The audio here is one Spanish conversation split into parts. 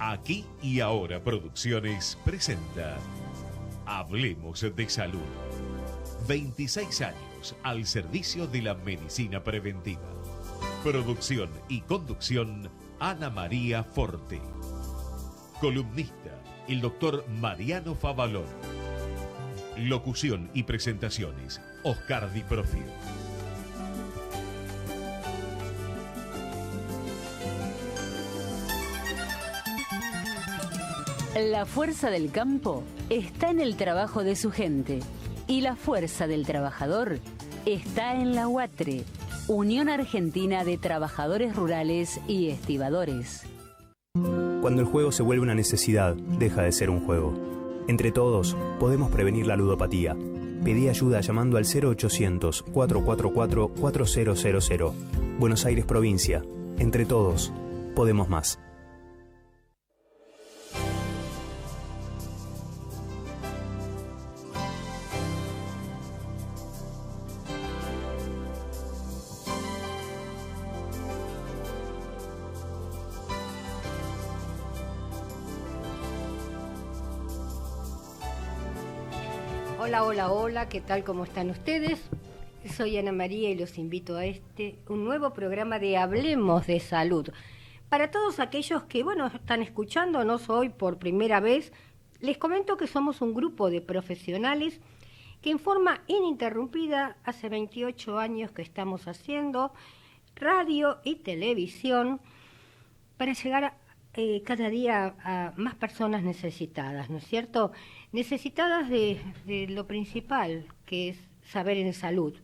Aquí y Ahora Producciones presenta Hablemos de Salud. 26 años al servicio de la medicina preventiva. Producción y conducción, Ana María Forte. Columnista, el doctor Mariano Favalón. Locución y presentaciones, Oscar Di Profio. La fuerza del campo está en el trabajo de su gente y la fuerza del trabajador está en la UATRE, Unión Argentina de Trabajadores Rurales y Estibadores. Cuando el juego se vuelve una necesidad, deja de ser un juego. Entre todos, podemos prevenir la ludopatía. Pedí ayuda llamando al 0800-444-4000. Buenos Aires, provincia. Entre todos, podemos más. Hola, ¿qué tal? ¿Cómo están ustedes? Soy Ana María y los invito a un nuevo programa de Hablemos de Salud. Para todos aquellos que, están escuchándonos hoy por primera vez, les comento que somos un grupo de profesionales que en forma ininterrumpida, hace 28 años que estamos haciendo radio y televisión para llegar cada día a más personas necesitadas, ¿no es cierto? Necesitadas de lo principal, que es saber en salud,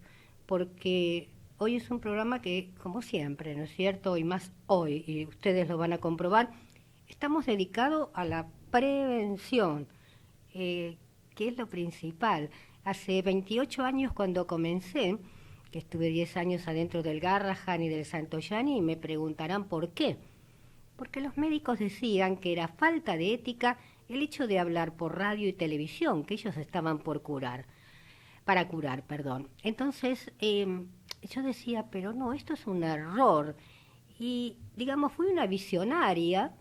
porque hoy es un programa que, como siempre, ¿no es cierto? Y más hoy, y ustedes lo van a comprobar, estamos dedicados a la prevención, que es lo principal. Hace 28 años cuando comencé, que estuve 10 años adentro del Garrahan y del Santoyani, y me preguntarán por qué. Porque los médicos decían que era falta de ética el hecho de hablar por radio y televisión, que ellos estaban para curar. Entonces, yo decía, pero no, esto es un error. Y, fui una visionaria,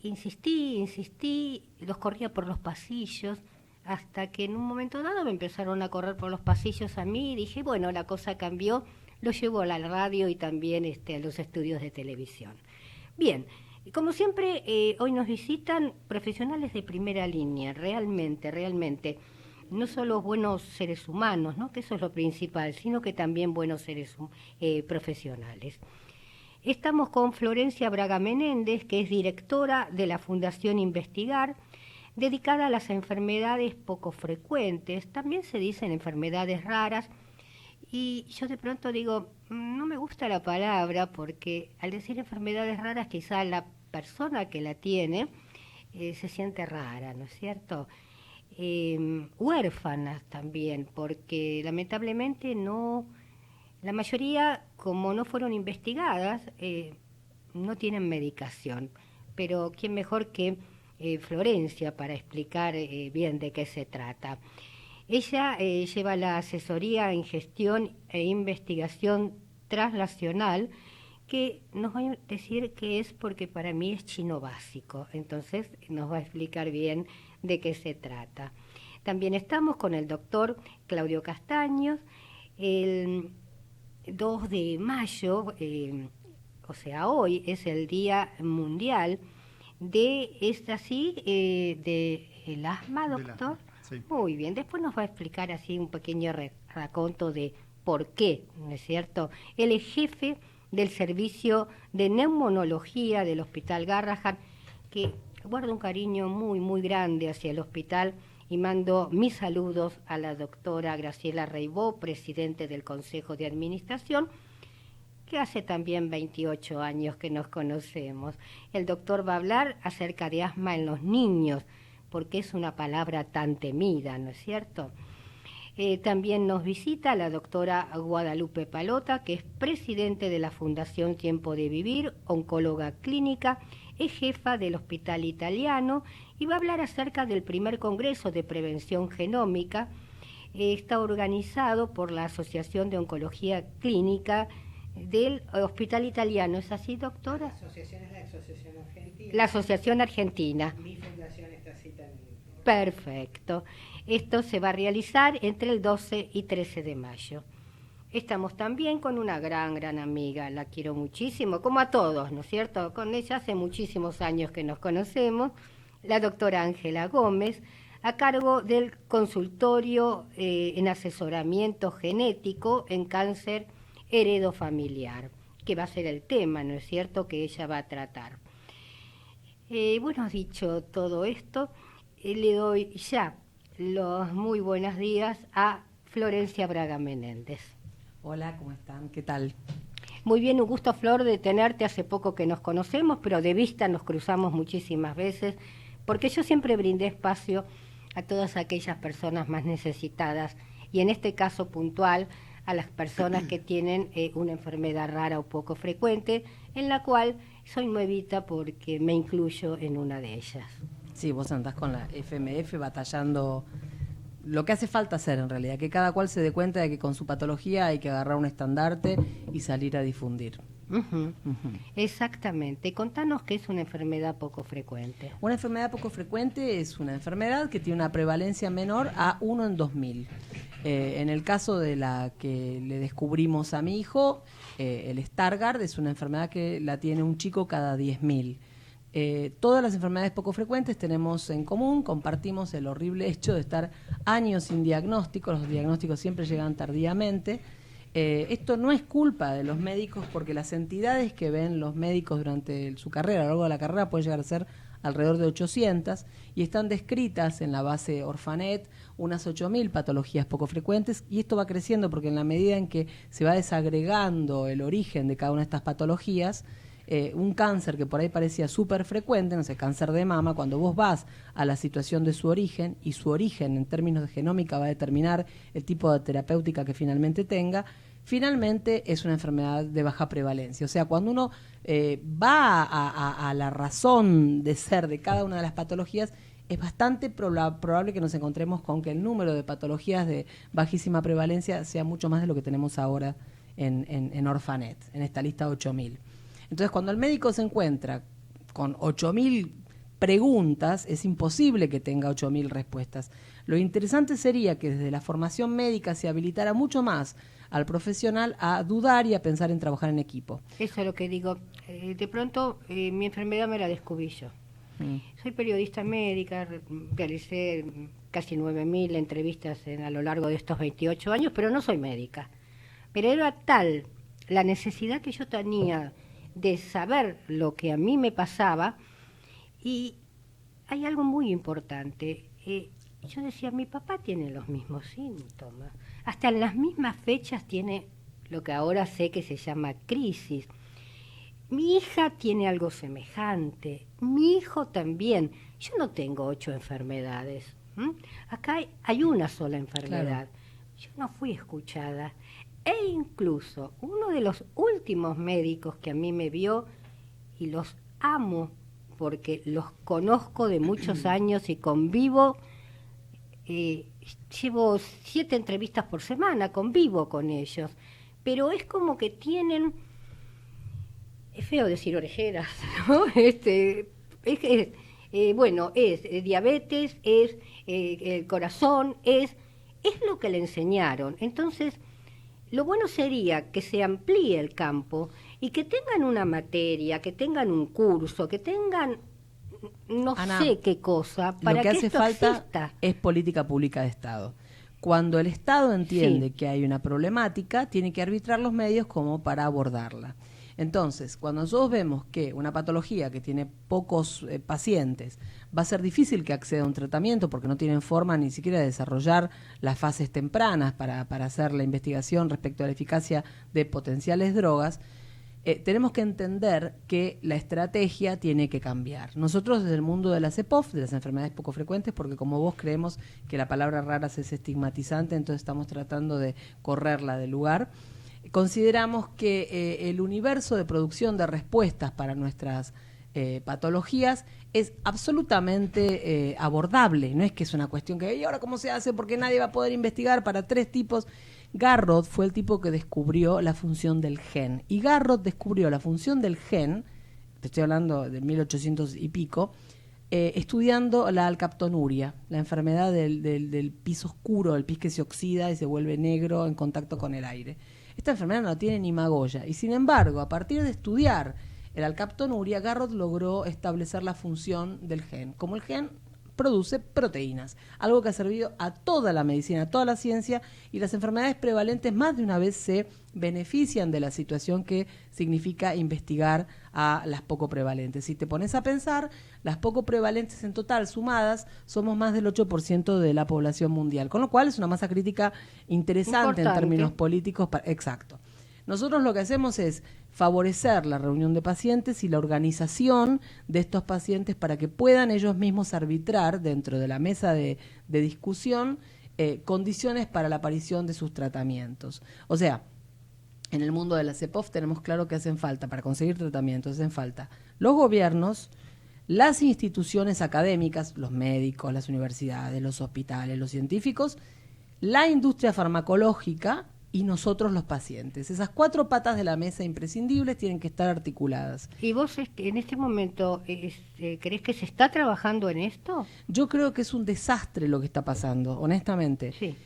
insistí, los corría por los pasillos, hasta que en un momento dado me empezaron a correr por los pasillos a mí, y dije, la cosa cambió, lo llevo a la radio y también a los estudios de televisión. Bien, como siempre, hoy nos visitan profesionales de primera línea, realmente, no solo buenos seres humanos, ¿no? Que eso es lo principal, sino que también buenos seres profesionales. Estamos con Florencia Braga Menéndez, que es directora de la Fundación Investigar, dedicada a las enfermedades poco frecuentes, también se dicen enfermedades raras. Y yo de pronto digo, no me gusta la palabra porque al decir enfermedades raras quizá la persona que la tiene se siente rara, ¿no es cierto? Huérfanas también, porque lamentablemente la mayoría, como no fueron investigadas, no tienen medicación. Pero quién mejor que Florencia para explicar bien de qué se trata. Ella lleva la asesoría en gestión e investigación translacional, que nos va a decir qué es, porque para mí es chino básico. Entonces nos va a explicar bien de qué se trata. También estamos con el doctor Claudio Castaños. El 2 de mayo, o sea, hoy es el Día Mundial del asma, doctor. Sí. Muy bien, después nos va a explicar así un pequeño raconto de por qué, ¿no es cierto? Él es jefe del servicio de neumonología del Hospital Garrahan, que guardo un cariño muy grande hacia el hospital, y mando mis saludos a la doctora Graciela Reibó, presidente del Consejo de Administración, que hace también 28 años que nos conocemos. El doctor va a hablar acerca de asma en los niños, porque es una palabra tan temida, ¿no es cierto? También nos visita la doctora Guadalupe Palota, que es presidente de la Fundación Tiempo de Vivir, oncóloga clínica, es jefa del Hospital Italiano y va a hablar acerca del primer Congreso de Prevención Genómica. Está organizado por la Asociación de Oncología Clínica del Hospital Italiano. ¿Es así, doctora? La asociación es la Asociación Argentina. La Asociación Argentina. Mi fundación está así también. Perfecto. Esto se va a realizar entre el 12 y 13 de mayo. Estamos también con una gran amiga, la quiero muchísimo, como a todos, ¿no es cierto? Con ella hace muchísimos años que nos conocemos, la doctora Ángela Gómez, a cargo del consultorio en asesoramiento genético en cáncer heredofamiliar, que va a ser el tema, ¿no es cierto?, que ella va a tratar. Bueno, dicho todo esto, le doy ya los muy buenos días a Florencia Braga Menéndez. Hola, ¿cómo están? ¿Qué tal? Muy bien, un gusto, Flor, de tenerte. Hace poco que nos conocemos, pero de vista nos cruzamos muchísimas veces, porque yo siempre brindé espacio a todas aquellas personas más necesitadas, y en este caso puntual, a las personas que tienen una enfermedad rara o poco frecuente, en la cual soy nuevita porque me incluyo en una de ellas. Sí, vos andás con la FMF batallando lo que hace falta hacer en realidad, que cada cual se dé cuenta de que con su patología hay que agarrar un estandarte y salir a difundir. Exactamente. Contanos qué es una enfermedad poco frecuente. Una enfermedad poco frecuente es una enfermedad que tiene una prevalencia menor a 1 en 2000. En el caso de la que le descubrimos a mi hijo, el Stargardt es una enfermedad que la tiene un chico cada 10.000. Todas las enfermedades poco frecuentes tenemos en común, compartimos el horrible hecho de estar años sin diagnóstico, los diagnósticos siempre llegan tardíamente. Esto no es culpa de los médicos, porque las entidades que ven los médicos durante su carrera, a lo largo de la carrera, puede llegar a ser alrededor de 800, y están descritas en la base Orphanet unas 8.000 patologías poco frecuentes, y esto va creciendo porque en la medida en que se va desagregando el origen de cada una de estas patologías, un cáncer que por ahí parecía súper frecuente, no sé, cáncer de mama, cuando vos vas a la situación de su origen, y su origen en términos de genómica va a determinar el tipo de terapéutica que finalmente tenga, finalmente es una enfermedad de baja prevalencia. O sea, cuando uno va a la razón de ser de cada una de las patologías, es bastante probable que nos encontremos con que el número de patologías de bajísima prevalencia sea mucho más de lo que tenemos ahora en Orphanet, en esta lista 8.000. Entonces, cuando el médico se encuentra con 8.000 preguntas, es imposible que tenga 8.000 respuestas. Lo interesante sería que desde la formación médica se habilitara mucho más al profesional a dudar y a pensar en trabajar en equipo. Eso es lo que digo. De pronto, mi enfermedad me la descubrí yo. Soy periodista médica, realicé casi 9.000 entrevistas a lo largo de estos 28 años, pero no soy médica. Pero era tal la necesidad que yo tenía de saber lo que a mí me pasaba, y hay algo muy importante. Yo decía, mi papá tiene los mismos síntomas, hasta en las mismas fechas tiene lo que ahora sé que se llama crisis. Mi hija tiene algo semejante, mi hijo también. Yo no tengo 8 enfermedades. Acá hay una sola enfermedad. Claro. Yo no fui escuchada. E incluso uno de los últimos médicos que a mí me vio, y los amo porque los conozco de muchos años y convivo, llevo 7 entrevistas por semana, convivo con ellos, pero es como que tienen, es feo decir orejeras, ¿no? Bueno, es diabetes, es el corazón, es lo que le enseñaron. Entonces, lo bueno sería que se amplíe el campo y que tengan una materia, que tengan un curso, que tengan Ana, sé qué cosa, para lo que hace esto falta exista. Es política pública de Estado. Cuando el Estado entiende que hay una problemática, tiene que arbitrar los medios como para abordarla. Entonces, cuando nosotros vemos que una patología que tiene pocos pacientes, va a ser difícil que acceda a un tratamiento porque no tienen forma ni siquiera de desarrollar las fases tempranas para hacer la investigación respecto a la eficacia de potenciales drogas, tenemos que entender que la estrategia tiene que cambiar. Nosotros desde el mundo de las EPOF, de las enfermedades poco frecuentes, porque como vos creemos que la palabra raras es estigmatizante, entonces estamos tratando de correrla del lugar, consideramos que el universo de producción de respuestas para nuestras patologías es absolutamente abordable. No es que es una cuestión que, ¿y ahora cómo se hace? Porque nadie va a poder investigar para 3 tipos. Garrod fue el tipo que descubrió la función del gen. Y Garrod descubrió la función del gen, te estoy hablando de 1800 y pico, estudiando la alcaptonuria, la enfermedad del pis oscuro, el pis que se oxida y se vuelve negro en contacto con el aire. Esta enfermedad no tiene ni Magoya. Y sin embargo, a partir de estudiar el alcaptonuria, Garrod logró establecer la función del gen. Como el gen produce proteínas, algo que ha servido a toda la medicina, a toda la ciencia, y las enfermedades prevalentes más de una vez se benefician de la situación que significa investigar a las poco prevalentes. Si te pones a pensar, las poco prevalentes en total sumadas somos más del 8% de la población mundial, con lo cual es una masa crítica interesante en términos políticos. Exacto. Nosotros lo que hacemos es favorecer la reunión de pacientes y la organización de estos pacientes para que puedan ellos mismos arbitrar dentro de la mesa de discusión condiciones para la aparición de sus tratamientos. O sea, en el mundo de la CEPOF tenemos claro que hacen falta, para conseguir tratamientos, hacen falta los gobiernos, las instituciones académicas, los médicos, las universidades, los hospitales, los científicos, la industria farmacológica y nosotros los pacientes. Esas 4 patas de la mesa imprescindibles tienen que estar articuladas. ¿Y vos en este momento crees que se está trabajando en esto? Yo creo que es un desastre lo que está pasando, honestamente. Sí.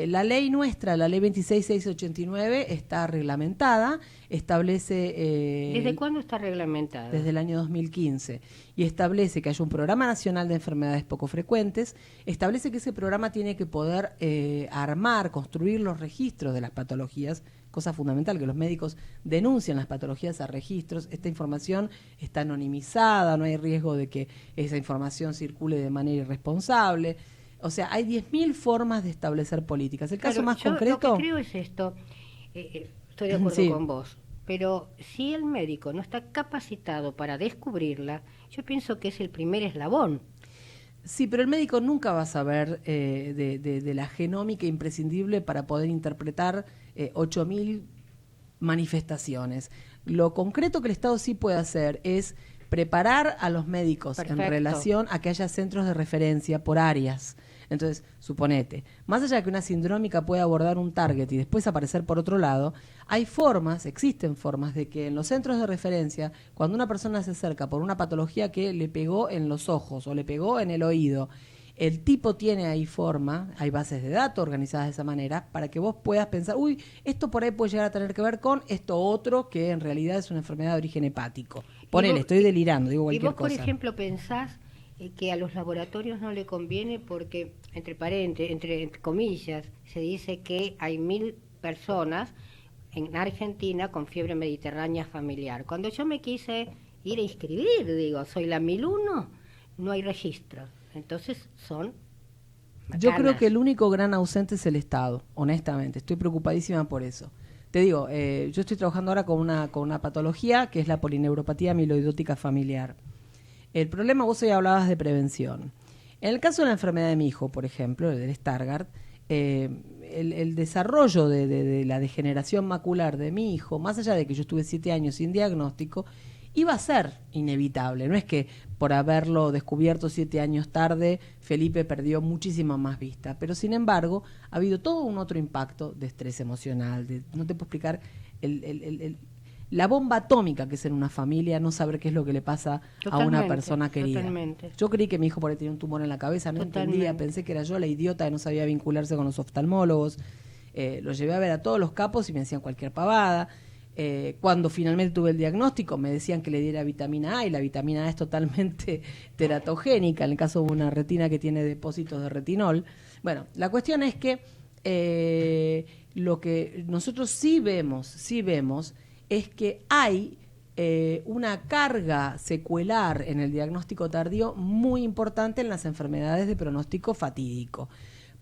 La ley nuestra, la ley 26689, está reglamentada, establece... ¿Desde cuándo está reglamentada? Desde el año 2015. Y establece que haya un programa nacional de enfermedades poco frecuentes, establece que ese programa tiene que poder armar, construir los registros de las patologías, cosa fundamental, que los médicos denuncien las patologías a registros. Esta información está anonimizada, no hay riesgo de que esa información circule de manera irresponsable. O sea, hay 10.000 formas de establecer políticas. El caso más concreto... Lo que creo es esto, estoy de acuerdo con vos, pero si el médico no está capacitado para descubrirla, yo pienso que es el primer eslabón. Sí, pero el médico nunca va a saber de la genómica imprescindible para poder interpretar 8.000 manifestaciones. Lo concreto que el Estado sí puede hacer es preparar a los médicos en relación a que haya centros de referencia por áreas. Entonces, suponete, más allá de que una sindrómica pueda abordar un target y después aparecer por otro lado, existen formas de que en los centros de referencia, cuando una persona se acerca por una patología que le pegó en los ojos o le pegó en el oído, el tipo tiene ahí hay bases de datos organizadas de esa manera para que vos puedas pensar, esto por ahí puede llegar a tener que ver con esto otro que en realidad es una enfermedad de origen hepático. Ponele, estoy delirando, digo cualquier cosa. ¿Y vos, por ejemplo, pensás que a los laboratorios no le conviene porque, entre comillas, se dice que hay 1.000 personas en Argentina con fiebre mediterránea familiar? Cuando yo me quise ir a inscribir, digo, soy la 1001, no hay registro. Entonces son macanas. Yo creo que el único gran ausente es el Estado, honestamente. Estoy preocupadísima por eso. Te digo, yo estoy trabajando ahora con una patología que es la polineuropatía amiloidótica familiar. El problema, vos hoy hablabas de prevención. En el caso de la enfermedad de mi hijo, por ejemplo, del Stargardt, el desarrollo de la degeneración macular de mi hijo, más allá de que yo estuve 7 años sin diagnóstico, iba a ser inevitable. No es que por haberlo descubierto 7 años tarde, Felipe perdió muchísima más vista. Pero, sin embargo, ha habido todo un otro impacto de estrés emocional. No te puedo explicar la bomba atómica que es en una familia no saber qué es lo que le pasa a una persona querida. Totalmente. Yo creí que mi hijo por ahí tenía un tumor en la cabeza, no entendía, pensé que era yo la idiota que no sabía vincularse con los oftalmólogos. Lo llevé a ver a todos los capos y me decían cualquier pavada. Cuando finalmente tuve el diagnóstico me decían que le diera vitamina A y la vitamina A es totalmente teratogénica en el caso de una retina que tiene depósitos de retinol. Bueno, la cuestión es que lo que nosotros sí vemos es que hay una carga secuelar en el diagnóstico tardío muy importante en las enfermedades de pronóstico fatídico.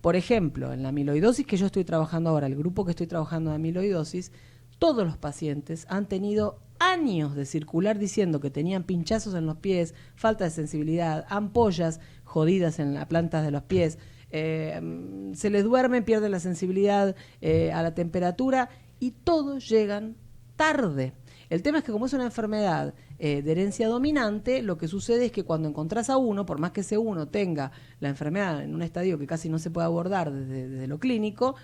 Por ejemplo, en la amiloidosis que yo estoy trabajando ahora, el grupo que estoy trabajando de amiloidosis, todos los pacientes han tenido años de circular diciendo que tenían pinchazos en los pies, falta de sensibilidad, ampollas jodidas en las plantas de los pies, se les duerme, pierden la sensibilidad a la temperatura y todos llegan tarde. El tema es que como es una enfermedad de herencia dominante, lo que sucede es que cuando encontrás a uno, por más que ese uno tenga la enfermedad en un estadio que casi no se puede abordar desde lo clínico,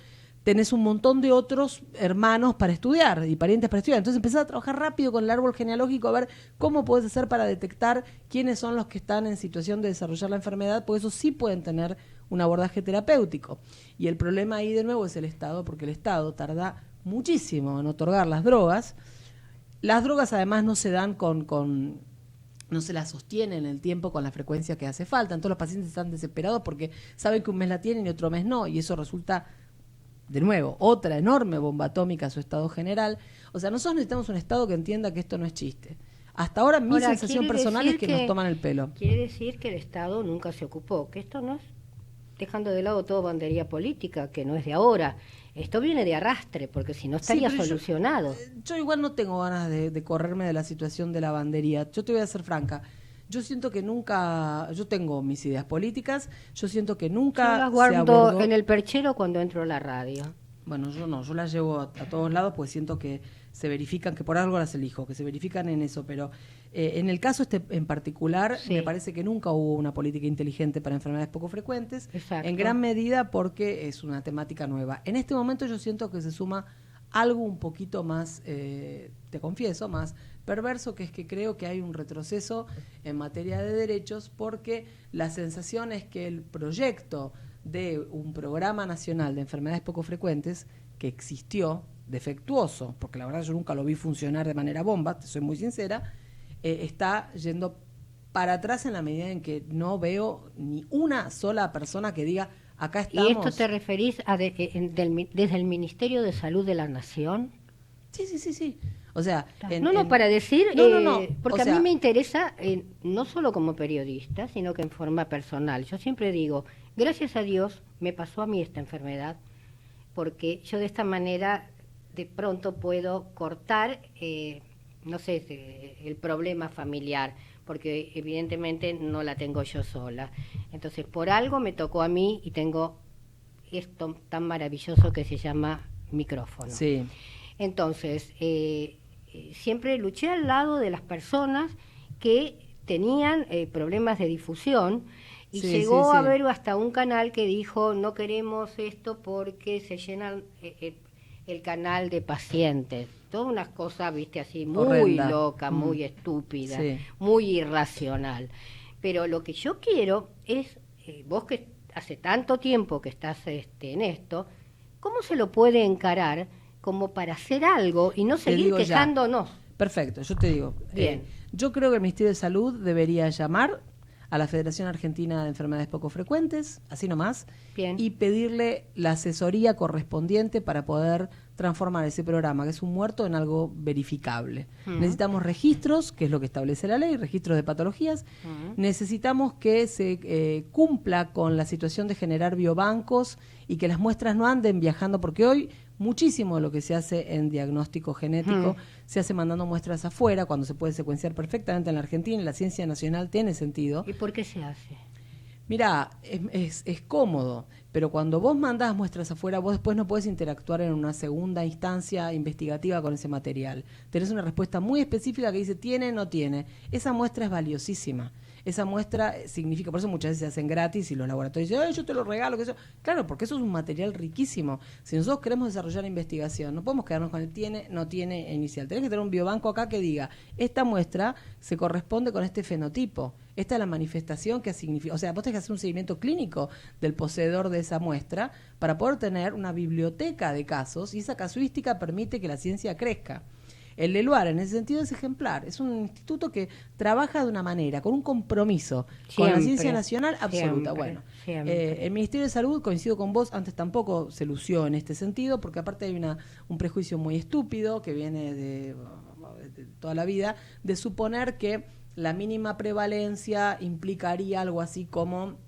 tenés un montón de otros hermanos para estudiar y parientes para estudiar. Entonces empezás a trabajar rápido con el árbol genealógico a ver cómo podés hacer para detectar quiénes son los que están en situación de desarrollar la enfermedad, porque esos sí pueden tener un abordaje terapéutico. Y el problema ahí de nuevo es el Estado, porque el Estado tarda muchísimo en otorgar las drogas. Las drogas además no se dan no se las sostienen en el tiempo con la frecuencia que hace falta. Entonces los pacientes están desesperados porque saben que un mes la tienen y otro mes no, y eso resulta, de nuevo, otra enorme bomba atómica a su estado general. O sea, nosotros necesitamos un Estado que entienda que esto no es chiste. Hasta ahora mi sensación personal es que nos toman el pelo. Quiere decir que el Estado nunca se ocupó, que esto no es, dejando de lado toda bandería política, que no es de ahora. Esto viene de arrastre, porque si no estaría solucionado. Yo igual no tengo ganas de correrme de la situación de la bandería. Yo te voy a ser franca. Yo siento que nunca, yo tengo mis ideas políticas, yo siento que nunca yo las guardo se abordó en el perchero cuando entro a la radio. Bueno, yo no, yo las llevo a todos lados porque siento que se verifican, que por algo las elijo, que se verifican en eso, pero en el caso en particular, sí, me parece que nunca hubo una política inteligente para enfermedades poco frecuentes, exacto, en gran medida porque es una temática nueva. En este momento yo siento que se suma algo un poquito más, te confieso, más perverso, que es que creo que hay un retroceso en materia de derechos, porque la sensación es que el proyecto de un programa nacional de enfermedades poco frecuentes que existió, defectuoso, porque la verdad yo nunca lo vi funcionar de manera bomba, te soy muy sincera, está yendo para atrás en la medida en que no veo ni una sola persona que diga, acá estamos. ¿Y esto te referís a desde el Ministerio de Salud de la Nación? Sí. O sea, para decir, no, porque a mí me interesa, no solo como periodista, sino que en forma personal. Yo siempre digo, gracias a Dios me pasó a mí esta enfermedad, porque yo de esta manera de pronto puedo cortar, no sé, el problema familiar, porque evidentemente no la tengo yo sola. Entonces, por algo me tocó a mí y tengo esto tan maravilloso que se llama micrófono. Sí. Entonces, siempre luché al lado de las personas que tenían problemas de difusión, y llegó a haber hasta un canal que dijo, no queremos esto porque se llenan el canal de pacientes. Todas unas cosas, viste, así muy horrenda, loca, muy estúpida, muy irracional. Pero lo que yo quiero es, vos que hace tanto tiempo que estás en esto, ¿cómo se lo puede encarar como para hacer algo y no seguir quejándonos? Perfecto, yo te digo. Bien. Yo creo que el Ministerio de Salud debería llamar a la Federación Argentina de Enfermedades Poco Frecuentes, así nomás, bien, y pedirle la asesoría correspondiente para poder transformar ese programa, que es un muerto, en algo verificable. Necesitamos registros, que es lo que establece la ley, registros de patologías. Necesitamos que se cumpla con la situación de generar biobancos y que las muestras no anden viajando, porque hoy muchísimo de lo que se hace en diagnóstico genético se hace mandando muestras afuera, cuando se puede secuenciar perfectamente en la Argentina, y la ciencia nacional tiene sentido. ¿Y por qué se hace? Mirá, es cómodo, pero cuando vos mandás muestras afuera, vos después no podés interactuar en una segunda instancia investigativa con ese material. Tenés una respuesta muy específica que dice tiene, no tiene. Esa muestra es valiosísima. Esa muestra significa, por eso muchas veces se hacen gratis y los laboratorios dicen, yo te lo regalo, que eso. Claro, porque eso es un material riquísimo. Si nosotros queremos desarrollar investigación, no podemos quedarnos con el tiene, no tiene inicial. Tenés que tener un biobanco acá que diga, esta muestra se corresponde con este fenotipo. Esta es la manifestación que significa, o sea, vos tenés que hacer un seguimiento clínico del poseedor de esa muestra para poder tener una biblioteca de casos, y esa casuística permite que la ciencia crezca. El Leluar, en ese sentido, es ejemplar. Es un instituto que trabaja de una manera, con un compromiso con la ciencia nacional absoluta. El Ministerio de Salud, coincido con vos, antes tampoco se lució en este sentido, porque aparte hay un prejuicio muy estúpido que viene de toda la vida, de suponer que la mínima prevalencia implicaría algo así como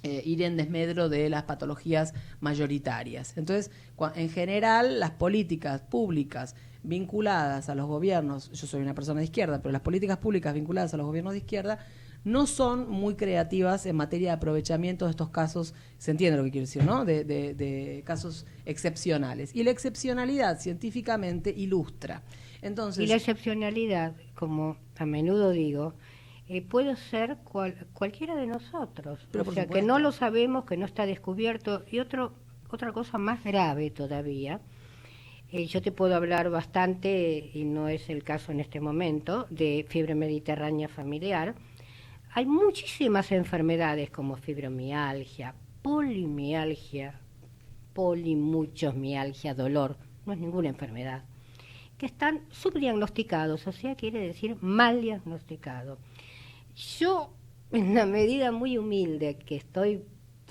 ir en desmedro de las patologías mayoritarias. Entonces, en general, las políticas públicas vinculadas a los gobiernos, yo soy una persona de izquierda, pero las políticas públicas vinculadas a los gobiernos de izquierda no son muy creativas en materia de aprovechamiento de estos casos, se entiende lo que quiero decir, ¿no? De casos excepcionales. Y la excepcionalidad científicamente ilustra. Entonces, y la excepcionalidad, como a menudo digo, puede ser cualquiera de nosotros. Pero o sea, que no lo sabemos, que no está descubierto. Y otra cosa más grave todavía. Yo te puedo hablar bastante, y no es el caso en este momento, de fiebre mediterránea familiar. Hay muchísimas enfermedades como fibromialgia, polimialgia, muchos mialgia, dolor, no es ninguna enfermedad, que están subdiagnosticados, o sea, quiere decir mal diagnosticado. Yo, en la medida muy humilde que estoy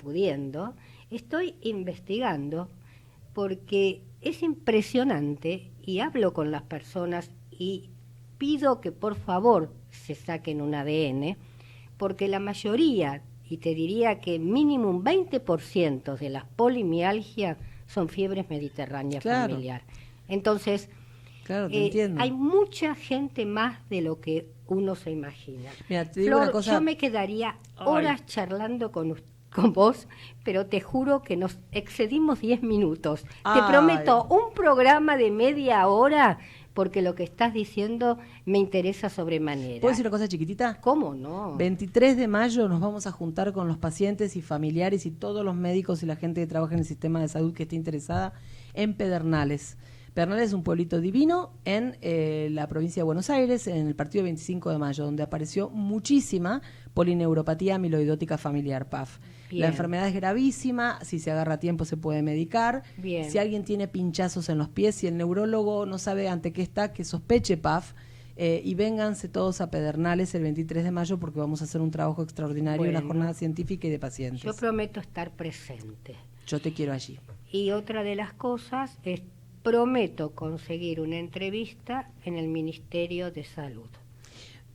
pudiendo, estoy investigando porque es impresionante y hablo con las personas y pido que por favor se saquen un ADN, porque la mayoría, y te diría que mínimo un 20% de las polimialgias son fiebres mediterráneas familiar. Entonces, claro, te entiendo. Hay mucha gente más de lo que uno se imagina. Mira, te digo Flor, una cosa. yo me quedaría horas charlando con vos, pero te juro que nos excedimos 10 minutos. Te prometo un programa de media hora, porque lo que estás diciendo me interesa sobremanera. ¿Puedo decir una cosa chiquitita? ¿Cómo no? 23 de mayo nos vamos a juntar con los pacientes y familiares y todos los médicos y la gente que trabaja en el sistema de salud que esté interesada en Pedernales. Pedernales es un pueblito divino en la provincia de Buenos Aires, en el partido 25 de mayo, donde apareció muchísima polineuropatía amiloidótica familiar, PAF. Bien. La enfermedad es gravísima, si se agarra a tiempo se puede medicar. Bien. Si alguien tiene pinchazos en los pies, si el neurólogo no sabe ante qué está, que sospeche PAF, y vénganse todos a Pedernales el 23 de mayo porque vamos a hacer un trabajo extraordinario, Bueno. una jornada científica y de pacientes. Yo prometo estar presente. Yo te quiero allí. Y otra de las cosas es, prometo conseguir una entrevista en el Ministerio de Salud.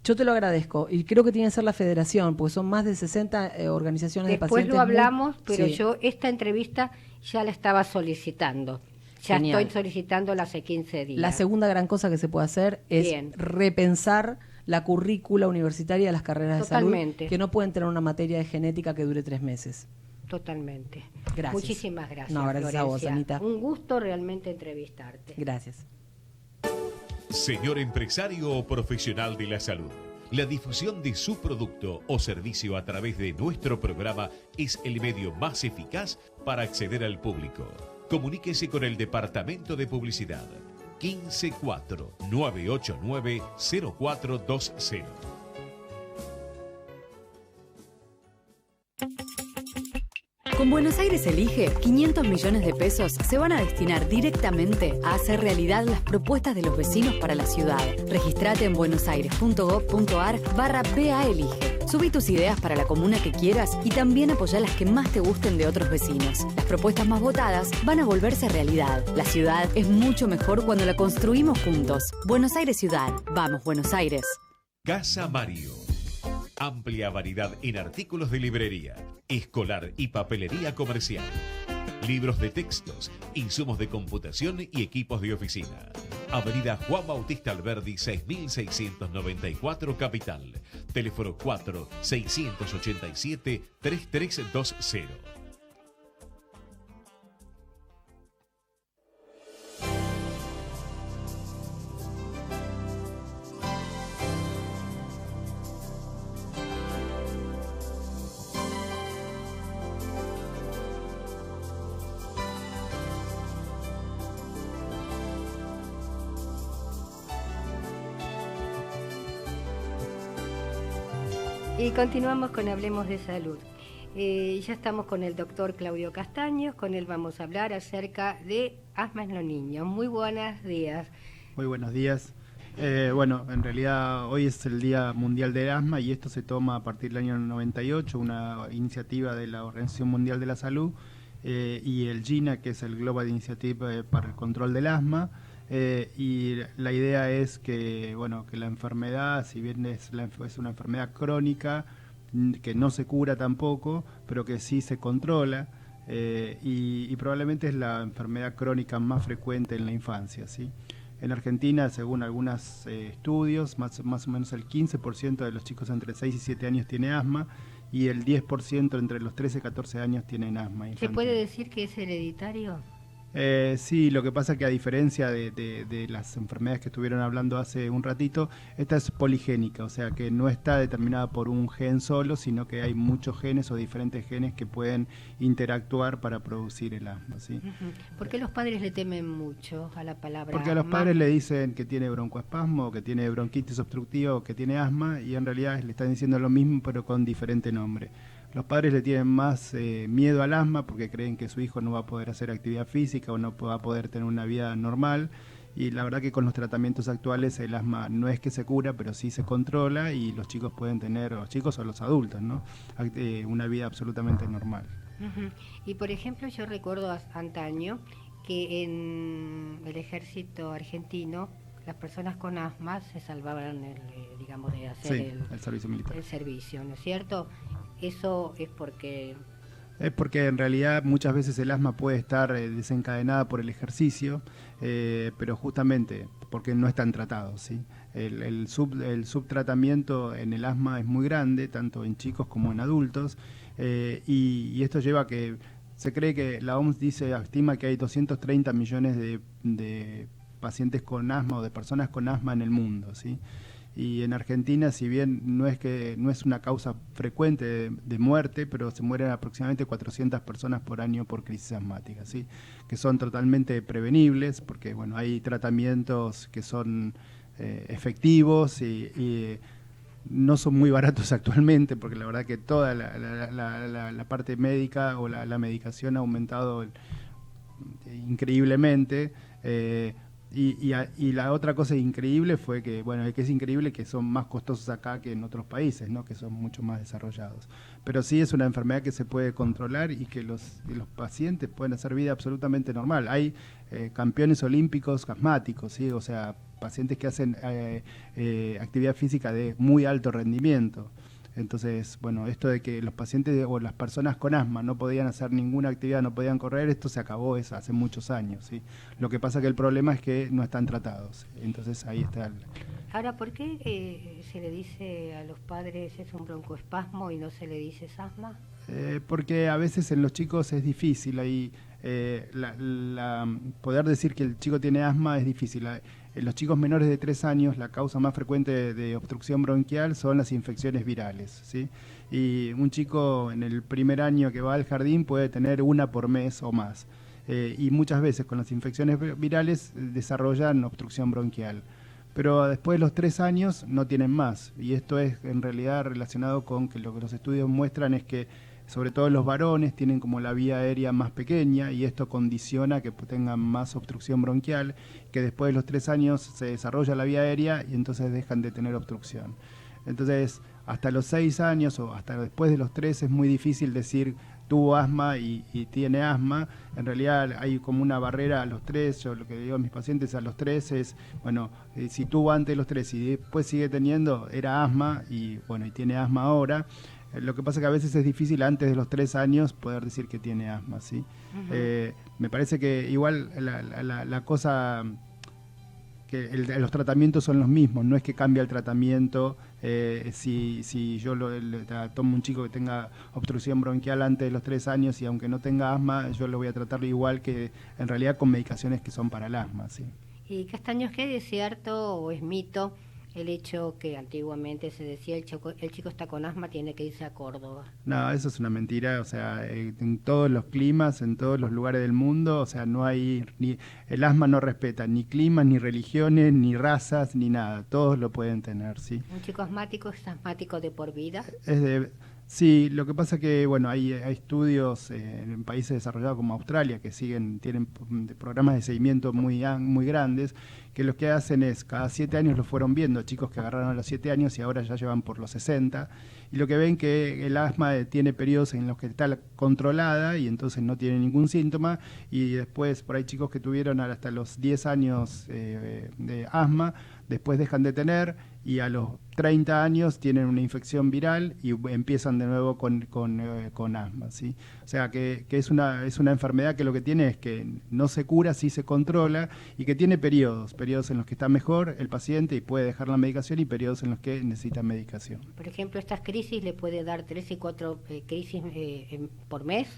Yo te lo agradezco y creo que tiene que ser la federación, porque son más de 60 organizaciones de Después pacientes. lo hablamos, pero Sí. yo esta entrevista ya la estaba solicitando. Ya Genial. estoy solicitándola hace 15 días. La segunda gran cosa que se puede hacer es Bien. repensar la currícula universitaria de las carreras Totalmente. de salud, que no pueden tener una materia de genética que dure 3 meses. Totalmente. Gracias. Muchísimas gracias. No, gracias a vos, Florencia. Anita. Un gusto realmente entrevistarte. Gracias. Señor empresario o profesional de la salud, la difusión de su producto o servicio a través de nuestro programa es el medio más eficaz para acceder al público. Comuníquese con el Departamento de Publicidad 154-989-0420. Con Buenos Aires Elige, 500 millones de pesos se van a destinar directamente a hacer realidad las propuestas de los vecinos para la ciudad. Registrate en buenosaires.gov.ar/PAElige. Subí tus ideas para la comuna que quieras y también apoyá las que más te gusten de otros vecinos. Las propuestas más votadas van a volverse realidad. La ciudad es mucho mejor cuando la construimos juntos. Buenos Aires Ciudad. Vamos, Buenos Aires. Casa Mario. Amplia variedad en artículos de librería, escolar y papelería comercial. Libros de textos, insumos de computación y equipos de oficina. Avenida Juan Bautista Alberdi, 6694 Capital. Teléfono 4-687-3320. Y continuamos con Hablemos de Salud. Ya estamos con el doctor Claudio Castaños, con él vamos a hablar acerca de asma en los niños. Muy buenos días. Muy buenos días. Bueno, en realidad hoy es el Día Mundial del Asma y esto se toma a partir del año 98, una iniciativa de la Organización Mundial de la Salud y el GINA, que es el Global Initiative para el Control del Asma. Y la idea es que, bueno, que la enfermedad, si bien es una enfermedad crónica, que no se cura tampoco, pero que sí se controla, y probablemente es la enfermedad crónica más frecuente en la infancia, ¿sí? En Argentina, según algunos estudios, más o menos el 15% de los chicos entre 6 y 7 años tiene asma, y el 10% entre los 13 y 14 años tienen asma infantil. ¿Se puede decir que es hereditario? Sí, lo que pasa es que a diferencia de las enfermedades que estuvieron hablando hace un ratito, esta es poligénica, o sea que no está determinada por un gen solo, sino que hay muchos genes o diferentes genes que pueden interactuar para producir el asma, ¿sí? ¿Por qué los padres le temen mucho a la palabra Porque a los asma? padres le dicen que tiene broncoespasmo, que tiene bronquitis obstructiva o que tiene asma, y en realidad le están diciendo lo mismo pero con diferente nombre. Los padres le tienen más miedo al asma porque creen que su hijo no va a poder hacer actividad física o no va a poder tener una vida normal, y la verdad que con los tratamientos actuales el asma no es que se cura, pero sí se controla y los chicos pueden tener, los chicos o los adultos, ¿no? Una vida absolutamente normal. Y por ejemplo, yo recuerdo antaño que en el ejército argentino las personas con asma se salvaban, digamos, de hacer el servicio militar. el servicio, ¿no es cierto? Eso es porque... Es porque en realidad muchas veces el asma puede estar desencadenada por el ejercicio, pero justamente porque no están tratados, ¿sí? El subtratamiento en el asma es muy grande, tanto en chicos como en adultos, y esto lleva a que se cree que la OMS estima que hay 230 millones de pacientes con asma o de personas con asma en el mundo, ¿sí? Y en Argentina, si bien no es una causa frecuente de muerte, pero se mueren aproximadamente 400 personas por año por crisis asmática, ¿sí? Que son totalmente prevenibles, porque bueno, hay tratamientos que son efectivos y no son muy baratos actualmente, porque la verdad que toda la parte médica o la medicación ha aumentado increíblemente. Y la otra cosa increíble fue que, bueno, que es increíble que son más costosos acá que en otros países, ¿no? Que son mucho más desarrollados. Pero sí es una enfermedad que se puede controlar y que los pacientes pueden hacer vida absolutamente normal. Hay campeones olímpicos asmáticos, ¿sí? O sea, pacientes que hacen actividad física de muy alto rendimiento. Entonces, bueno, esto de que los pacientes o las personas con asma no podían hacer ninguna actividad, no podían correr, esto se acabó hace muchos años, ¿sí? Lo que pasa que el problema es que no están tratados. Entonces ahí está. Ahora, ¿por qué se le dice a los padres es un broncoespasmo y no se le dice asma? Porque a veces en los chicos es difícil ahí. Poder decir que el chico tiene asma es difícil. En los chicos menores de 3 años la causa más frecuente de obstrucción bronquial son las infecciones virales, ¿sí? Y un chico en el primer año que va al jardín puede tener una por mes o más. Y muchas veces con las infecciones virales desarrollan obstrucción bronquial. Pero después de los 3 años no tienen más. Y esto es en realidad relacionado con que lo que los estudios muestran es que sobre todo los varones tienen como la vía aérea más pequeña y esto condiciona que tengan más obstrucción bronquial, que después de los 3 años se desarrolla la vía aérea y entonces dejan de tener obstrucción. Entonces, hasta los 6 años o hasta después de los 3 es muy difícil decir tuvo asma y tiene asma. En realidad hay como una barrera a los 3, yo lo que digo a mis pacientes a los 3 es, bueno, si tuvo antes de los 3 y después sigue teniendo, era asma y bueno, y tiene asma ahora. Lo que pasa que a veces es difícil antes de los 3 años poder decir que tiene asma, ¿sí? Me parece que igual la cosa, que los tratamientos son los mismos, no es que cambia el tratamiento. Si yo tomo un chico que tenga obstrucción bronquial antes de los 3 años y aunque no tenga asma, yo lo voy a tratar igual que en realidad con medicaciones que son para el asma, ¿sí? Y Castaños, ¿qué es cierto o es mito el hecho que antiguamente se decía el chico está con asma, tiene que irse a Córdoba? No, eso es una mentira, o sea, en todos los climas, en todos los lugares del mundo, o sea, no hay, el asma no respeta ni climas, ni religiones, ni razas, ni nada, todos lo pueden tener, ¿sí? ¿Un chico asmático es asmático de por vida? Sí, lo que pasa que, bueno, hay estudios en países desarrollados como Australia que tienen programas de seguimiento muy grandes, que lo que hacen es, cada 7 años lo fueron viendo, chicos que agarraron a los 7 años y ahora ya llevan por los 60, y lo que ven que el asma tiene periodos en los que está controlada y entonces no tiene ningún síntoma, y después por ahí chicos que tuvieron hasta los 10 años de asma, después dejan de tener y a los 30 años tienen una infección viral y empiezan de nuevo con asma, ¿sí? O sea que es una enfermedad que lo que tiene es que no se cura, sí se controla, y que tiene periodos en los que está mejor el paciente y puede dejar la medicación y periodos en los que necesita medicación. Por ejemplo, estas crisis le puede dar 3 y 4 crisis por mes.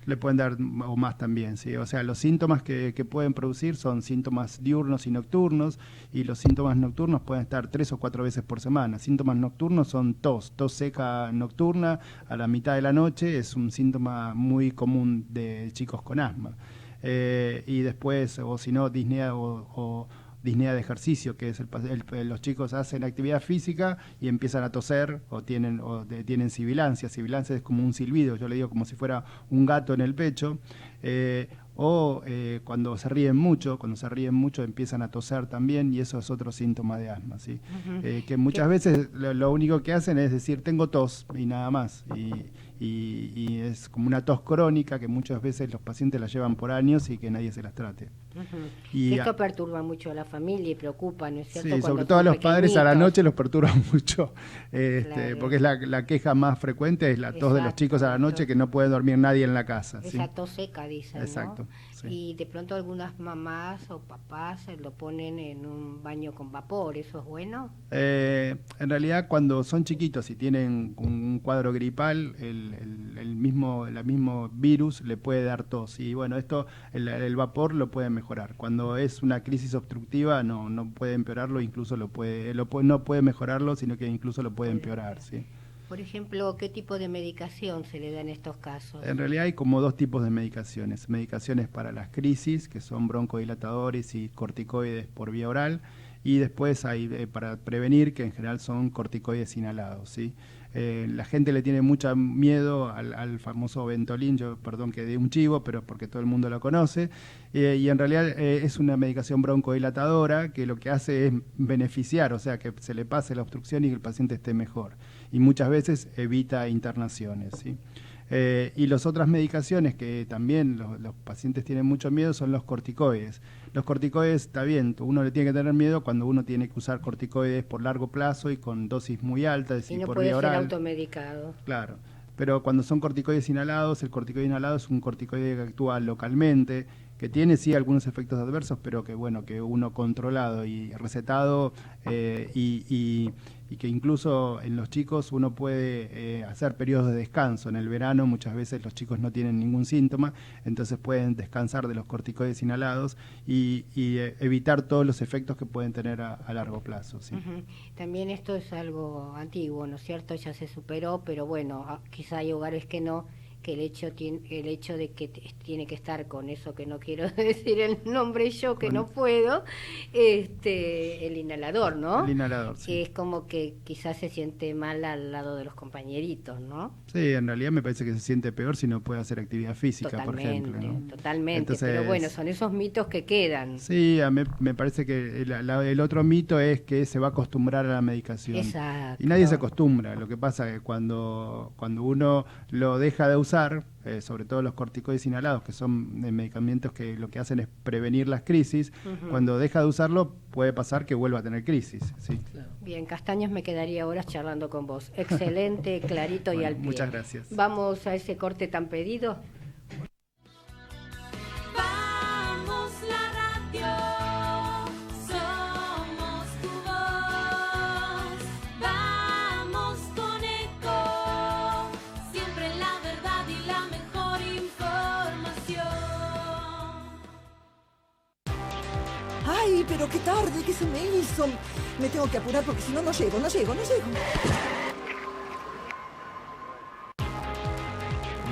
Le pueden dar o más también, ¿sí? O sea, los síntomas que pueden producir son síntomas diurnos y nocturnos, y los síntomas nocturnos pueden estar 3 o 4 veces por semana. Síntomas nocturnos son tos seca nocturna a la mitad de la noche, es un síntoma muy común de chicos con asma. Y después, o si no, disnea o disnea de ejercicio, que es los chicos hacen actividad física y empiezan a toser o tienen sibilancia. Sibilancia es como un silbido, yo le digo como si fuera un gato en el pecho. Cuando se ríen mucho empiezan a toser también, y eso es otro síntoma de asma, ¿sí? Que muchas veces lo único que hacen es decir tengo tos y nada más, y es como una tos crónica que muchas veces los pacientes la llevan por años y que nadie se las trate. Y esto perturba mucho a la familia y preocupa, ¿no es cierto? Sí, sobre todo a los padres a la noche los perturba mucho, Claro. porque es la queja más frecuente, es la tos de los chicos a la noche, que no puede dormir nadie en la casa. Esa ¿sí? tos seca, dicen, Exacto, ¿no? sí. Y de pronto algunas mamás o papás lo ponen en un baño con vapor, ¿eso es bueno? En realidad, cuando son chiquitos y tienen un cuadro gripal, el mismo virus le puede dar tos, y bueno, el vapor lo puede mejorar. Cuando es una crisis obstructiva no puede empeorarlo, incluso no puede mejorarlo, sino que incluso lo puede empeorar, ¿sí? Por ejemplo, ¿qué tipo de medicación se le da en estos casos? En realidad hay como 2 tipos de medicaciones. Medicaciones para las crisis, que son broncodilatadores y corticoides por vía oral, y después hay para prevenir, que en general son corticoides inhalados, ¿sí? La gente le tiene mucho miedo al famoso Ventolin, perdón que de un chivo, pero porque todo el mundo lo conoce, y en realidad es una medicación broncodilatadora que lo que hace es beneficiar, o sea, que se le pase la obstrucción y que el paciente esté mejor, y muchas veces evita internaciones, ¿sí? Y las otras medicaciones que también los pacientes tienen mucho miedo son los corticoides. Los corticoides, está bien, uno le tiene que tener miedo cuando uno tiene que usar corticoides por largo plazo y con dosis muy altas Y y no por puede vía ser oral. automedicado. Claro, pero cuando son corticoides inhalados, el corticoide inhalado es un corticoide que actúa localmente, que tiene sí algunos efectos adversos, pero que bueno, que uno controlado y recetado, y que incluso en los chicos uno puede hacer periodos de descanso. En el verano muchas veces los chicos no tienen ningún síntoma, entonces pueden descansar de los corticoides inhalados y evitar todos los efectos que pueden tener a largo plazo, ¿sí? También esto es algo antiguo, ¿no es cierto? Ya se superó, pero bueno, quizá hay hogares que no, que el hecho de que tiene que estar con eso, que no quiero decir el nombre yo, que no puedo, el inhalador, ¿no? El inhalador, sí. Que es como que quizás se siente mal al lado de los compañeritos, ¿no? Sí, en realidad me parece que se siente peor si no puede hacer actividad física, por ejemplo, ¿no? Totalmente, Entonces, pero bueno, son esos mitos que quedan. Sí, me parece que el otro mito es que se va a acostumbrar a la medicación. Exacto. Y nadie se acostumbra. Lo que pasa es que cuando uno lo deja de usar, sobre todo los corticoides inhalados, que son medicamentos que lo que hacen es prevenir las crisis, cuando deja de usarlo puede pasar que vuelva a tener crisis, ¿sí? Claro. Bien, Castaños, me quedaría horas charlando con vos. Excelente, clarito y al pie. Muchas gracias. Vamos a ese corte tan pedido. Vamos la radio, somos tu voz. Vamos con Eco, siempre la verdad y la mejor información. Ay, pero qué tarde, ¿qué se me hizo? Me tengo que apurar porque si no, no llego.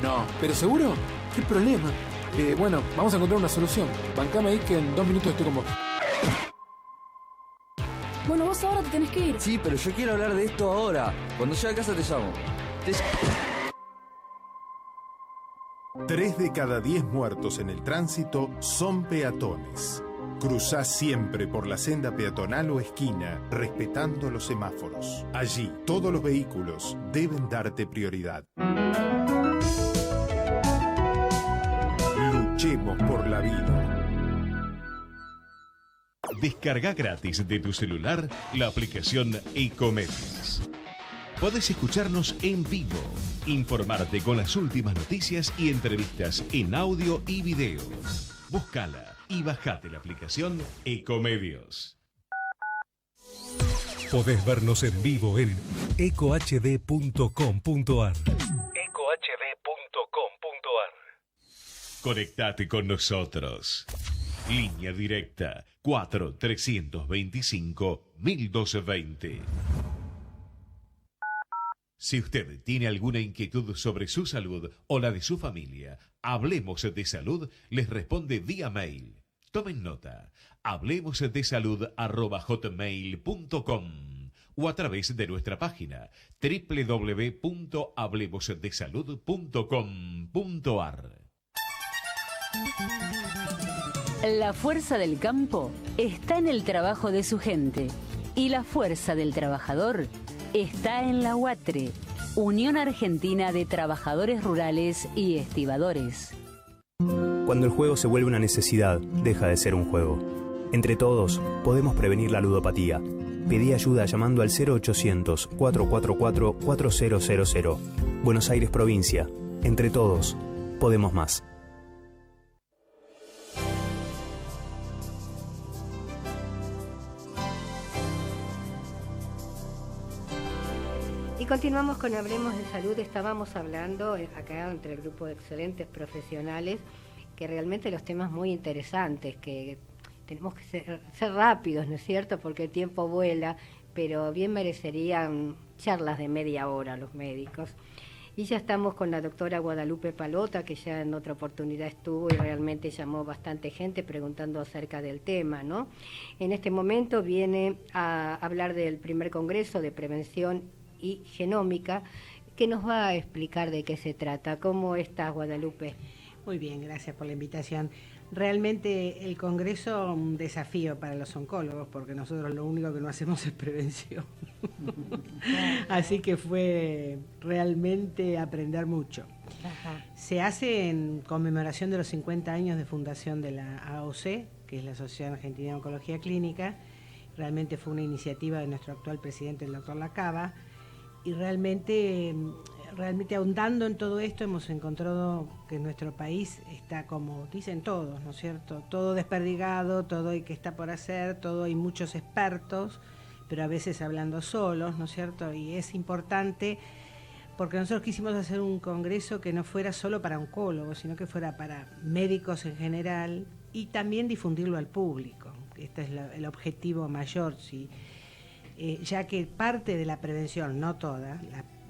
No, ¿pero seguro? ¿Qué problema? Bueno, vamos a encontrar una solución. Bancame ahí que en 2 minutos estoy con vos. Bueno, vos ahora te tenés que ir. Sí, pero yo quiero hablar de esto ahora. Cuando llegue a casa te llamo. 3 de cada 10 muertos en el tránsito son peatones. Cruzá siempre por la senda peatonal o esquina, respetando los semáforos. Allí, todos los vehículos deben darte prioridad. Luchemos por la vida. Descarga gratis de tu celular la aplicación Ecomedios. Podés escucharnos en vivo, informarte con las últimas noticias y entrevistas en audio y video. Búscala y bajate la aplicación Ecomedios. Podés vernos en vivo en ecohd.com.ar. ecohd.com.ar. Conectate con nosotros. Línea directa 4-325-1220. Si usted tiene alguna inquietud sobre su salud o la de su familia, Hablemos de Salud les responde vía mail. Tomen nota, hablemosdesalud@hotmail.com o a través de nuestra página www.hablemosdesalud.com.ar. La fuerza del campo está en el trabajo de su gente y la fuerza del trabajador está en la UATRE, Unión Argentina de Trabajadores Rurales y Estibadores. Cuando el juego se vuelve una necesidad, deja de ser un juego. Entre todos, podemos prevenir la ludopatía. Pedí ayuda llamando al 0800-444-4000. Buenos Aires, provincia. Entre todos, podemos más. Y continuamos con Hablemos de Salud. Estábamos hablando acá entre el grupo de excelentes profesionales que realmente los temas muy interesantes, que tenemos que ser rápidos, ¿no es cierto? Porque el tiempo vuela, pero bien merecerían charlas de media hora los médicos. Y ya estamos con la doctora Guadalupe Palota, que ya en otra oportunidad estuvo y realmente llamó bastante gente preguntando acerca del tema, ¿no? En este momento viene a hablar del primer congreso de prevención y genómica, que nos va a explicar de qué se trata. ¿Cómo estás, Guadalupe? Muy bien, gracias por la invitación. Realmente el Congreso un desafío para los oncólogos, porque nosotros lo único que no hacemos es prevención. Así que fue realmente aprender mucho. Ajá. Se hace en conmemoración de los 50 años de fundación de la AOC, que es la Asociación Argentina de Oncología Clínica. Realmente fue una iniciativa de nuestro actual presidente, el doctor Lacaba, y realmente ahondando en todo esto hemos encontrado que nuestro país está, como dicen todos, ¿no es cierto? Todo desperdigado, todo hay que está por hacer, todo hay muchos expertos, pero a veces hablando solos, ¿no es cierto? Y es importante porque nosotros quisimos hacer un congreso que no fuera solo para oncólogos, sino que fuera para médicos en general y también difundirlo al público. Este es el objetivo mayor, ¿sí? Ya que parte de la prevención, no toda,